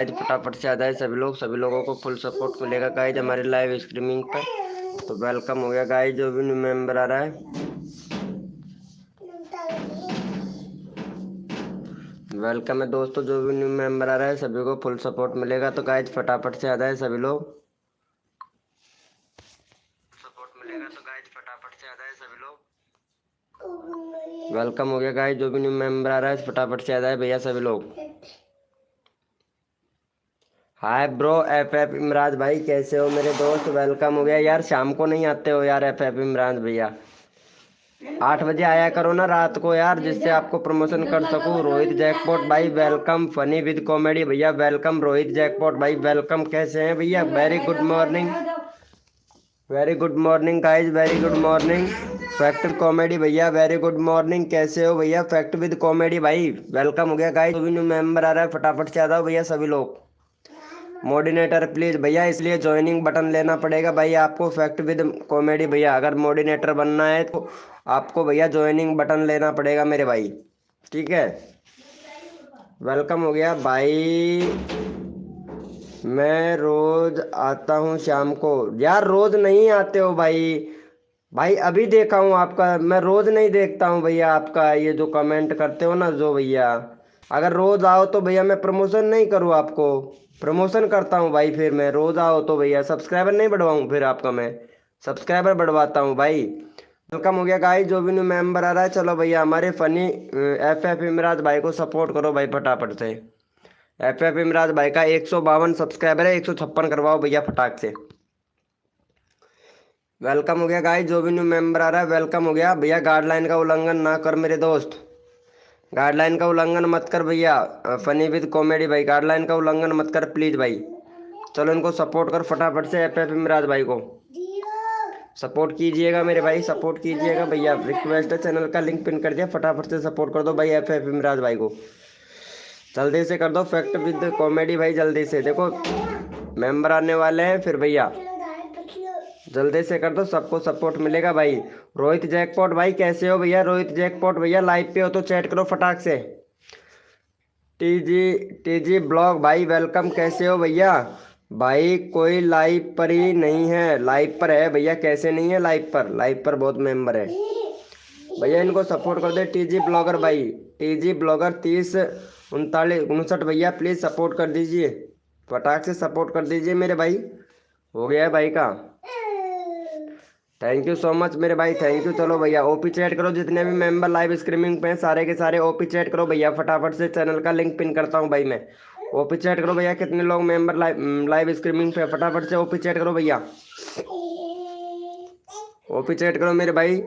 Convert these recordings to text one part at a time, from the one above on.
Guys फटाफट से आ जाए सभी लोग, सभी लोगों को फुल सपोर्ट मिलेगा गाइज हमारे लाइव स्ट्रीमिंग पे। तो वेलकम हो गया गाइज, जो भी न्यू मेंबर आ रहा है वेलकम है दोस्तों। जो भी न्यू मेंबर आ रहा है सभी को फुल सपोर्ट मिलेगा। तो गाइज फटाफट से आ जाए सभी लोग, सपोर्ट मिलेगा। तो गाइज फटाफट से आ जाए सभी लोग, वेलकम हो गया गाइज। जो भी न्यू मेंबर आ रहा है फटाफट से आ जाए भैया सभी लोग। हाय ब्रो एफ एफ इमराज भाई, कैसे हो मेरे दोस्त? वेलकम हो गया यार। शाम को नहीं आते हो यार एफ एफ इमराज भैया, 8 बजे आया करो ना रात को यार, जिससे आपको प्रमोशन कर सकूं। रोहित जैकपॉट भाई वेलकम, फनी विद कॉमेडी भैया वेलकम। रोहित जैकपॉट भाई वेलकम, कैसे हैं भैया? Very good morning, very good morning guys, very good morning. Fact with comedy भैया वेरी गुड मॉर्निंग, कैसे हो भैया? फैक्ट विद कॉमेडी भाई वेलकम हो गया गाइज। जो भी न्यू मेंबर आ रहा है फटाफट से आ जाओ भैया सभी लोग। मोडिनेटर प्लीज भैया, इसलिए ज्वाइनिंग बटन लेना पड़ेगा भाई आपको। फैक्ट विद कॉमेडी भैया अगर मोडिनेटर बनना है तो आपको भैया ज्वाइनिंग बटन लेना पड़ेगा मेरे भाई, ठीक है? वेलकम हो गया भाई। मैं रोज आता हूँ शाम को यार, रोज नहीं आते हो भाई। भाई अभी देखा हूँ आपका, मैं रोज नहीं देखता हूँ भैया आपका ये जो कमेंट करते हो ना जो भैया। अगर रोज आओ तो भैया मैं प्रमोशन नहीं करूँ आपको, प्रमोशन करता हूँ भाई। फिर मैं रोज आओ तो भैया सब्सक्राइबर नहीं बढ़वाऊँ, फिर आपका मैं सब्सक्राइबर बढ़वाता हूँ भाई। वेलकम हो गया गाइस। जो भी न्यू मेंबर आ रहा है चलो भैया हमारे फनी एफ एफ इमराज भाई को सपोर्ट करो भाई फटाफट से। एफ एफ इमराज भाई का 152 सब्सक्राइबर है, 156 करवाओ भैया फटाक से। वेलकम हो गया गाइस। जो भी न्यू मेंबर आ रहा है वेलकम हो गया भैया। गाइडलाइन का उल्लंघन ना कर मेरे दोस्त, गाइडलाइन का उल्लंघन मत कर भैया। फनी विद कॉमेडी भाई गाइडलाइन का उल्लंघन मत कर प्लीज भाई। चलो इनको सपोर्ट कर फटाफट से, एफ एफ इमराज भाई को सपोर्ट कीजिएगा मेरे भाई, सपोर्ट कीजिएगा भैया। रिक्वेस्ट है, चैनल का लिंक पिन कर दिया, फटाफट से सपोर्ट कर दो भाई एफ एफ इमराज भाई को। जल्दी से कर दो फैक्ट विद कॉमेडी भाई, जल्दी से। देखो मेंबर आने वाले हैं फिर भैया, जल्दी से कर दो, सबको सपोर्ट मिलेगा भाई। रोहित जैकपॉट भाई कैसे हो भैया? रोहित जैकपॉट भैया लाइव पे हो तो चैट करो फटाक से। टीजी टीजी ब्लॉग भाई वेलकम, कैसे हो भैया? भाई कोई लाइव पर ही नहीं है, लाइव पर है भैया, कैसे नहीं है लाइव पर? लाइव पर बहुत मेंबर है भैया, इनको सपोर्ट कर दे। टीजी ब्लॉगर भाई, टीजी ब्लॉगर 30 39 59 भैया प्लीज़ सपोर्ट कर दीजिए, फटाक से सपोर्ट कर दीजिए मेरे भाई। हो गया है भाई का, थैंक यू सो मच मेरे भाई, थैंक यू। चलो भैया ओपी चैट करो, जितने भी मेंबर लाइव स्ट्रीमिंग पे हैं सारे के सारे ओपी चैट करो भैया फटाफट से। चैनल का लिंक पिन करता हूँ भाई मैं, ओपी चैट करो भैया। कितने लोग मेंबर लाइव स्ट्रीमिंग पे, फटाफट से ओपी चैट करो भैया, ओपी चैट करो मेरे भाई।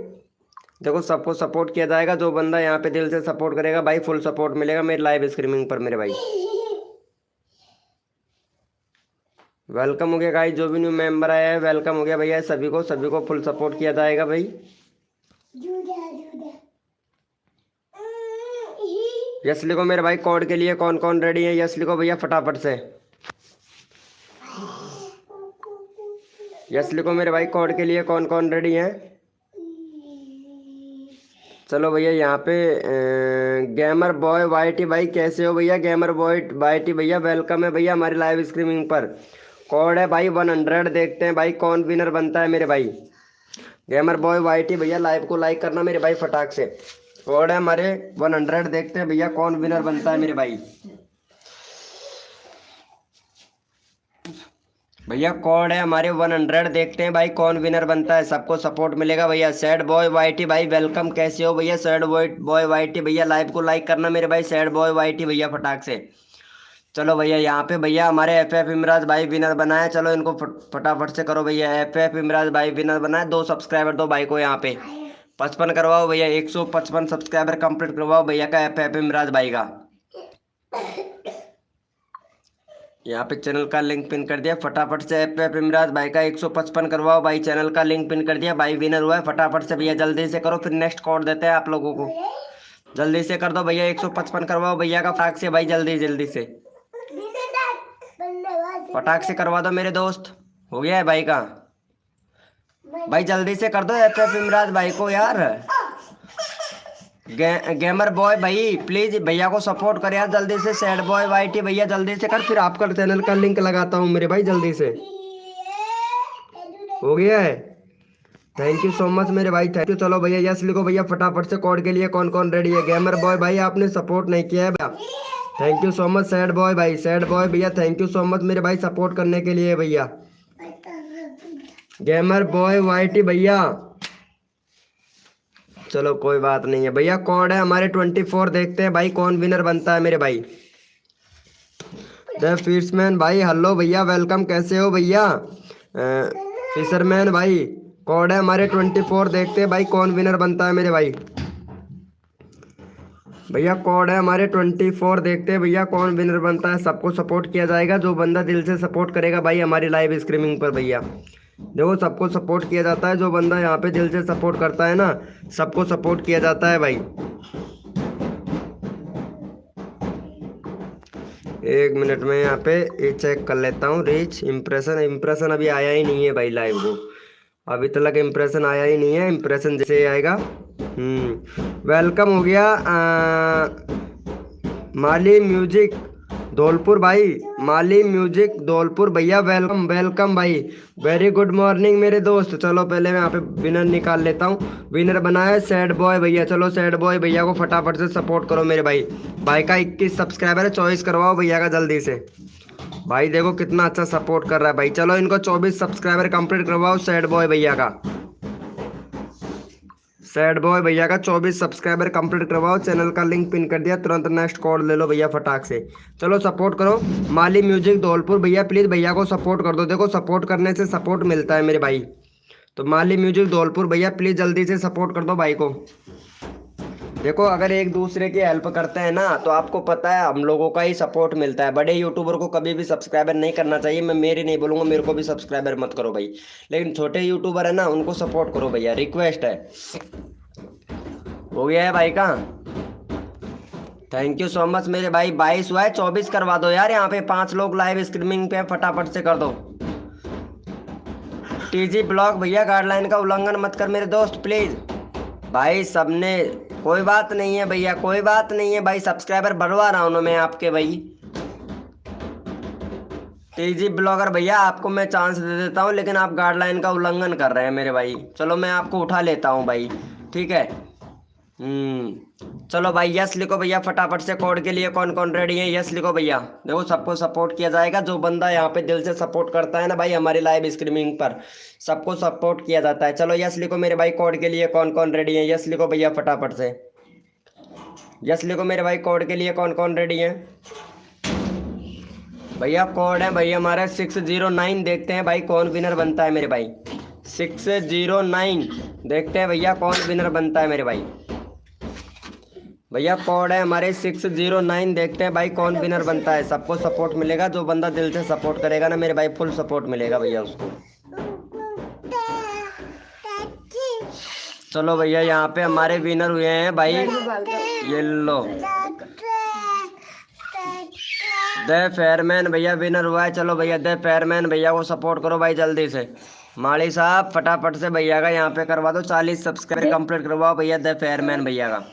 देखो सबको सपोर्ट किया जाएगा, जो बंदा यहाँ पे दिल से सपोर्ट करेगा भाई फुल सपोर्ट मिलेगा मेरे लाइव स्ट्रीमिंग पर मेरे भाई। वेलकम हो गया गाइस। जो भी न्यू मेंबर आया है वेलकम हो गया भैया, सभी को फुल सपोर्ट किया जाएगा भाई। यस लिखो मेरे भाई, कोड के लिए कौन कौन रेडी है? यस लिखो भैया फटाफट से, यस लिखो मेरे भाई, कोड के लिए कौन कौन रेडी है? चलो भैया यहाँ पे गेमर बॉय वाईटी भाई कैसे हो भैया? गेमर बॉय वाईटी भैया वेलकम है भैया हमारी लाइव स्ट्रीमिंग पर। कोड है भाई 100, देखते हैं भाई कौन विनर बनता है मेरे भाई। गेमर बॉय वाईटी भैया लाइव को लाइक करना मेरे भाई फटाक से। कोड है हमारे 100, देखते हैं भैया कौन विनर बनता है मेरे भाई। भैया कोड है हमारे 100, देखते हैं भाई कौन विनर बनता है, सबको सपोर्ट मिलेगा भैया। सैड बॉय वाईटी भाई वेलकम, कैसे हो भैया? सैड बॉय वाईटी भैया लाइव को लाइक करना मेरे भाई, सैड बॉय वाईटी भैया फटाक से। चलो भैया यहाँ पे भैया हमारे एफ एफ इमराज भाई विनर बनाए, चलो इनको फटाफट से करो भैया। एफ एफ इमराज भाई विनर बनाए, 2 सब्सक्राइबर दो भाई को यहाँ पे, 55 करवाओ भैया, 155 सब्सक्राइबर कंप्लीट करवाओ भैया का एफ एफ इमराज भाई का। यहाँ पे चैनल का लिंक पिन कर दिया, फटाफट से एफ एफ इमराज भाई का 155 करवाओ भाई, चैनल का लिंक पिन कर दिया भाई, विनर हुआ है फटाफट से भैया, जल्दी से करो फिर नेक्स्ट कोड देते हैं आप लोगों को। जल्दी से कर दो भैया, 155 करवाओ भैया का फटाक से भाई, जल्दी जल्दी से फटाक से करवा दो मेरे दोस्त। हो गया है भाई का भाई, जल्दी से कर दो एफ एफ इमराज भाई को यार, गेमर बॉय भाई प्लीज भैया को सपोर्ट कर यार जल्दी से। सैड बॉय वाईटी भैया जल्दी से कर, फिर आपका चैनल का लिंक लगाता हूँ मेरे भाई जल्दी से। हो गया है। थैंक यू सो मच मेरे भाई, थैंक यू। चलो भैया यस लिखो भैया फटाफट से। कोड के लिए कौन कौन रेडी है? गेमर बॉय भाई आपने सपोर्ट नहीं किया है भैया, thank you so much. Sad boy भाई, सैड बॉय भैया थैंक यू सो मच मेरे भाई सपोर्ट करने के लिए भैया। गेमर बॉय वाईटी भैया चलो कोई बात नहीं है भैया। कोड है हमारे 24, देखते हैं भाई कौन विनर बनता है मेरे भाई। द फिशरमैन भाई हेलो भैया वेलकम, कैसे हो भैया? फिशरमैन भाई कोड है हमारे 24, देखते हैं भाई कौन विनर बनता है मेरे भाई। भैया कोड है हमारे 24, देखते हैं भैया कौन विनर बनता है। सबको सपोर्ट किया जाएगा, जो बंदा दिल से सपोर्ट करेगा भाई हमारी लाइव स्ट्रीमिंग पर भैया। देखो सबको सपोर्ट किया जाता है, जो बंदा यहाँ पे दिल से सपोर्ट करता है ना सबको सपोर्ट किया जाता है भाई। एक मिनट में यहाँ पे ये चेक कर लेता हूँ। रीच इम्प्रेशन अभी आया ही नहीं है भाई लाइव को, अभी तक इम्प्रेशन आया ही नहीं है। इम्प्रेशन जैसे आएगा वेलकम हो गया। माली म्यूजिक धौलपुर भाई, माली म्यूजिक धौलपुर भैया वेलकम वेलकम भाई। वेरी गुड मॉर्निंग मेरे दोस्त। चलो पहले मैं यहाँ पे विनर निकाल लेता हूँ। विनर बना है सैड बॉय भैया। चलो सैड बॉय भैया को फटाफट से सपोर्ट करो मेरे भाई। भाई का 21 सब्सक्राइबर है, चॉइस करवाओ भैया का जल्दी से। भाई देखो कितना अच्छा सपोर्ट कर रहा है भाई। चलो इनको 24 सब्सक्राइबर कंप्लीट करवाओ सैड बॉय भैया का। सैड बॉय भैया का 24 सब्सक्राइबर कंप्लीट करवाओ। चैनल का लिंक पिन कर दिया, तुरंत नेक्स्ट कोड ले लो भैया फटाक से। चलो सपोर्ट करो। माली म्यूजिक धौलपुर भैया प्लीज़ भैया को सपोर्ट कर दो। देखो सपोर्ट करने से सपोर्ट मिलता है मेरे भाई। तो माली म्यूजिक धौलपुर भैया प्लीज़ जल्दी से सपोर्ट कर दो भाई को। देखो अगर एक दूसरे की हेल्प करते हैं ना तो आपको पता है हम लोगों का ही सपोर्ट मिलता है। बड़े यूट्यूबर को कभी भी सब्सक्राइबर नहीं करना चाहिए। मैं मेरी नहीं बोलूँगा, मेरे को भी सब्सक्राइबर मत करो भाई, लेकिन छोटे यूट्यूबर है ना उनको सपोर्ट करो भैया, रिक्वेस्ट है। हो गया है भाई का। थैंक यू सो मच मेरे भाई। 22 हुआ है, 24 करवा दो यार। यहाँ पे 5 लोग लाइव स्ट्रीमिंग पे फटाफट से कर दो। टीजी ब्लॉग भैया गाइडलाइन का उल्लंघन मत कर मेरे दोस्त प्लीज भाई। सबने कोई बात नहीं है भैया, कोई बात नहीं है भाई, सब्सक्राइबर बढ़वा रहा हूँ मैं आपके भाई। टीजी ब्लॉगर भैया आपको मैं चांस दे देता हूँ, लेकिन आप गाइडलाइन का उल्लंघन कर रहे हैं मेरे भाई। चलो मैं आपको उठा लेता हूँ भाई, ठीक है। चलो भाई यस लिखो भैया फटाफट से। कोड के लिए कौन कौन रेडी है? यस लिखो भैया। देखो सबको सपोर्ट किया जाएगा, जो बंदा यहाँ पे दिल से सपोर्ट करता है ना भाई हमारी लाइव स्ट्रीमिंग पर सबको सपोर्ट किया जाता है। चलो यस लिखो मेरे भाई। कोड के लिए कौन कौन रेडी है? यस लिखो भैया फटाफट से। यस लिखो मेरे भाई। कोड के लिए कौन कौन रेडी है भैया? कोड है भैया हमारे 609। देखते हैं भाई कौन विनर बनता है मेरे भाई। 609 देखते हैं भैया कौन विनर बनता है मेरे भाई। भैया कोड है हमारे 609। देखते हैं भाई कौन विनर बनता है। सबको सपोर्ट मिलेगा, जो बंदा दिल से सपोर्ट करेगा ना मेरे भाई फुल सपोर्ट मिलेगा भैया उसको। चलो भैया यहाँ पे हमारे विनर हुए हैं भाई, ये लो द फेयरमैन भैया विनर हुआ है। चलो भैया द फेयरमैन भैया को सपोर्ट करो भाई जल्दी से। माली साहब फटाफट से भैया का यहाँ पे करवा दो 40 सब्सक्राइबर कंप्लीट करवाओ भैया द फेयरमैन भैया का।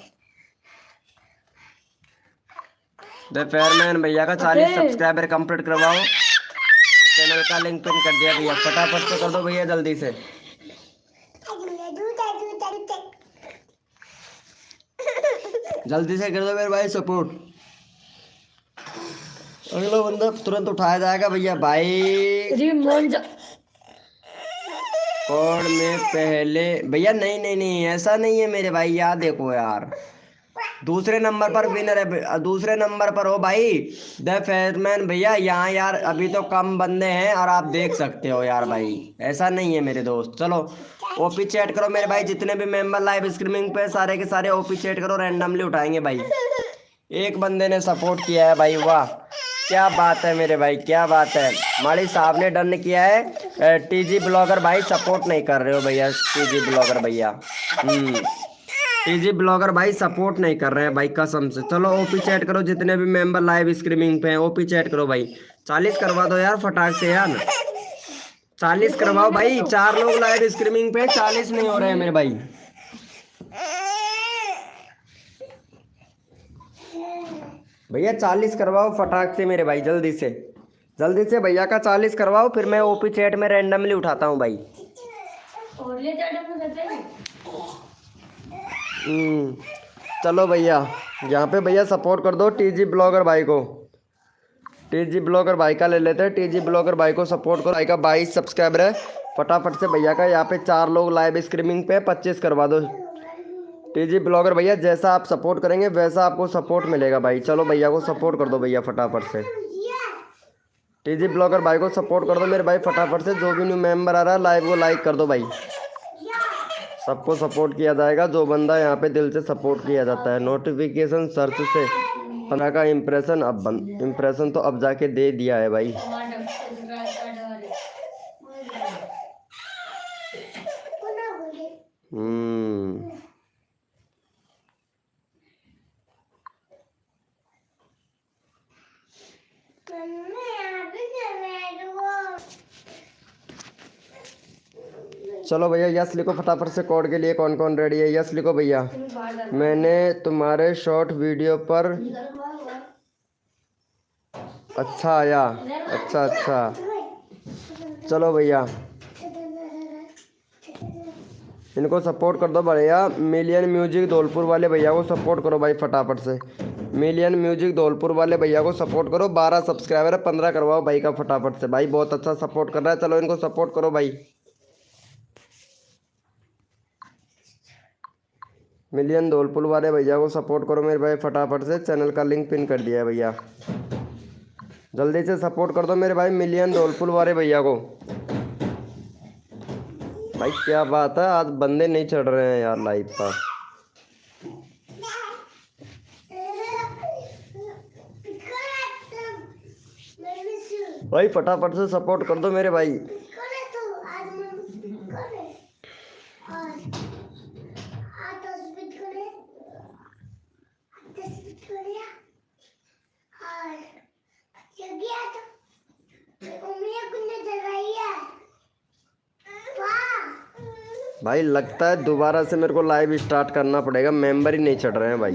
द फेयरमैन भैया का 40 सब्सक्राइबर कंप्लीट करवाओ। चैनल का लिंक पिन कर दिया भैया, फटाफट से कर दो भैया जल्दी से। जल्दी से कर दो मेरे भाई सपोर्ट। अगला बंदा तुरंत उठाया जाएगा भैया भाई। कौन में पहले भैया? नहीं ऐसा नहीं है मेरे भाई, याद देखो यार दूसरे नंबर पर विनर है, दूसरे नंबर पर हो भाई द फेयरमैन भैया। यहाँ यार अभी तो कम बंदे हैं और आप देख सकते हो यार भाई, ऐसा नहीं है मेरे दोस्त। चलो ओपी चैट करो मेरे भाई, जितने भी मेंबर लाइव स्ट्रीमिंग पे सारे के सारे ओपी चैट करो, रैंडमली उठाएंगे भाई। एक बंदे ने सपोर्ट किया है भाई, वाह क्या बात है मेरे भाई, क्या बात है। माली साहब ने डन किया है। टीजी ब्लॉगर भाई सपोर्ट नहीं कर रहे हो भैया, टीजी ब्लॉगर भैया टीजी ब्लॉगर भाई सपोर्ट नहीं कर रहे हैं भाई कसम से। चलो ओपी चैट करो, जितने भी मेंबर लाइव स्ट्रीमिंग पे हैं ओपी चैट करो भाई। 40 करवा दो यार फटाक से यार, 40 करवाओ भाई। 4 लोग लाइव स्ट्रीमिंग पे, 40 नहीं हो रहे हैं मेरे भाई। भैया 40 करवाओ फटाक से मेरे भाई, जल्दी से जल्दी से भैया का 40 करवाओ, फिर मैं ओपी चैट में रैंडमली उठाता हूँ भाई। चलो भैया, यहाँ पे भैया सपोर्ट कर दो टीजी ब्लॉगर भाई को। टीजी ब्लॉगर भाई का ले लेते हैं, टीजी ब्लॉगर भाई को सपोर्ट करो। भाई का 22 सब्सक्राइबर है, फटाफट से भैया का यहाँ पे 4 लोग लाइव स्ट्रीमिंग पे 25 करवा दो। टीजी ब्लॉगर भैया जैसा आप सपोर्ट करेंगे वैसा आपको सपोर्ट मिलेगा भाई। चलो भैया को सपोर्ट कर दो भैया फटाफट से। टीजी ब्लॉगर भाई को सपोर्ट कर दो मेरे भाई फटाफट से। जो भी न्यू मेंबर आ रहा है लाइव को लाइक कर दो भाई। सबको सपोर्ट किया जाएगा, जो बंदा यहाँ पे दिल से सपोर्ट किया जाता है। नोटिफिकेशन सर्च से 15 का इम्प्रेशन, अब इम्प्रेशन तो अब जाके दे दिया है भाई। चलो भैया यस लिखो फटाफट से। कोड के लिए कौन कौन रेडी है? यस लिखो भैया। मैंने तुम्हारे शॉर्ट वीडियो पर अच्छा आया। अच्छा अच्छा, चलो भैया इनको सपोर्ट कर दो भैया। मिलियन म्यूजिक धौलपुर वाले भैया को सपोर्ट करो भाई फटाफट से। मिलियन म्यूजिक धौलपुर वाले भैया को सपोर्ट करो। 12 सब्सक्राइबर है, 15 करवाओ भाई का फटाफट से। भाई बहुत अच्छा सपोर्ट कर रहा है, चलो इनको सपोर्ट करो भाई। मिलियन धौलपुर वाले भैया को सपोर्ट करो मेरे भाई फटाफट से। चैनल का लिंक पिन कर दिया है भैया, जल्दी से सपोर्ट कर दो मेरे भाई मिलियन धौलपुर वाले भैया को। भाई क्या बात है, आज बंदे नहीं चढ़ रहे हैं यार लाइव पर। भाई फटाफट से सपोर्ट कर दो मेरे भाई। भाई लगता है दोबारा से मेरे को लाइव स्टार्ट करना पड़ेगा, मेंबर ही नहीं चढ़ रहे हैं भाई।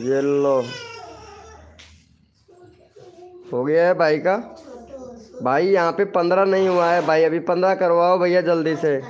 ये लो हो गया है भाई का। भाई यहाँ पे 15 नहीं हुआ है भाई, अभी 15 करवाओ भैया जल्दी से।